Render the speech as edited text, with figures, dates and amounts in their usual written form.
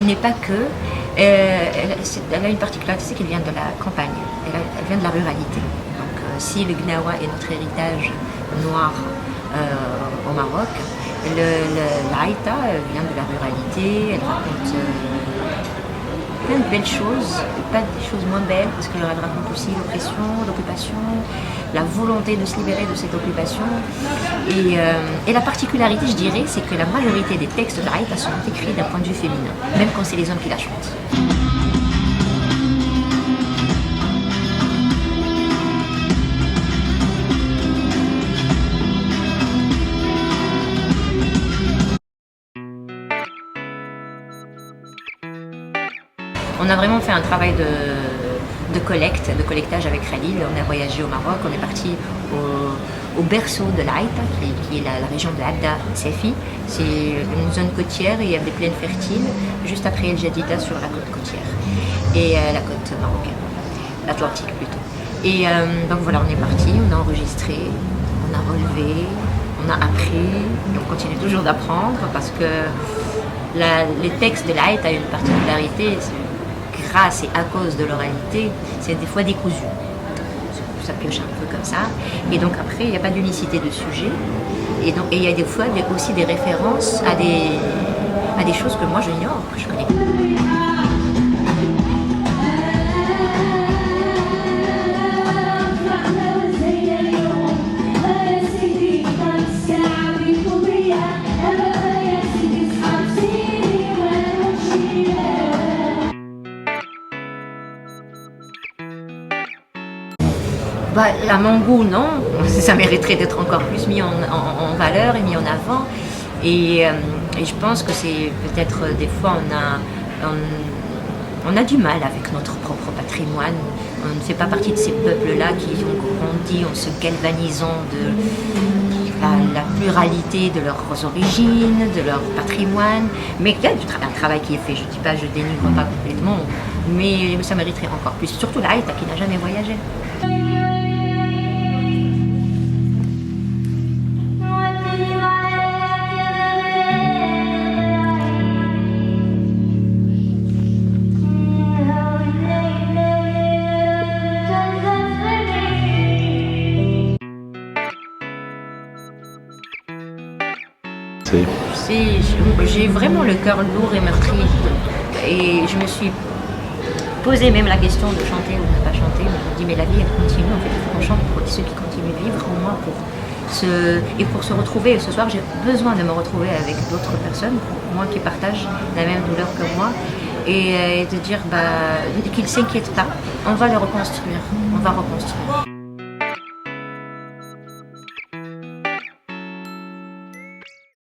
n'est pas que, elle a une particularité, c'est qu'elle vient de la campagne, elle vient de la ruralité. Donc si le Gnawa est notre héritage noir au Maroc, l'Aïta vient de la ruralité, elle raconte plein de belles choses, pas des choses moins belles, parce qu'elle raconte aussi l'oppression, l'occupation, la volonté de se libérer de cette occupation. Et la particularité, je dirais, c'est que la majorité des textes de l'Aïta sont écrits d'un point de vue féminin, même quand c'est les hommes qui la chantent. On a vraiment fait un travail de collectage avec Khalil. On a voyagé au Maroc, on est parti au berceau de l'Aïta, qui est la région de Adda Sefi. C'est une zone côtière et il y a des plaines fertiles, juste après El Jadida sur la côte côtière, et la côte marocaine, l'Atlantique plutôt. Et donc voilà, on est parti, on a enregistré, on a relevé, on a appris, et on continue toujours d'apprendre parce que les textes de l'Aïta ont une particularité. Grâce et à cause de l'oralité, c'est des fois décousu. Ça pioche un peu comme ça. Et donc après, il n'y a pas d'unicité de sujet. Et il y a des fois aussi des références à des choses que moi j'ignore, que je connais. À mon goût, non. Ça mériterait d'être encore plus mis en valeur et mis en avant. Et je pense que c'est peut-être des fois on a du mal avec notre propre patrimoine. On ne fait pas partie de ces peuples-là qui ont grandi en se galvanisant de la pluralité de leurs origines, de leur patrimoine. Mais il y a un travail qui est fait. Je ne dis pas, je dénigre pas complètement, mais ça mériterait encore plus. Surtout l'Aïta qui n'a jamais voyagé. J'ai vraiment le cœur lourd et meurtri, et je me suis posé même la question de chanter ou de ne pas chanter. Je me dis mais la vie elle continue, en fait il faut qu'on chante pour ceux qui continuent de vivre, au moins pour se retrouver. Ce soir j'ai besoin de me retrouver avec d'autres personnes, moi qui partagent la même douleur que moi, et de dire qu'ils ne s'inquiètent pas, on va le reconstruire, on va reconstruire.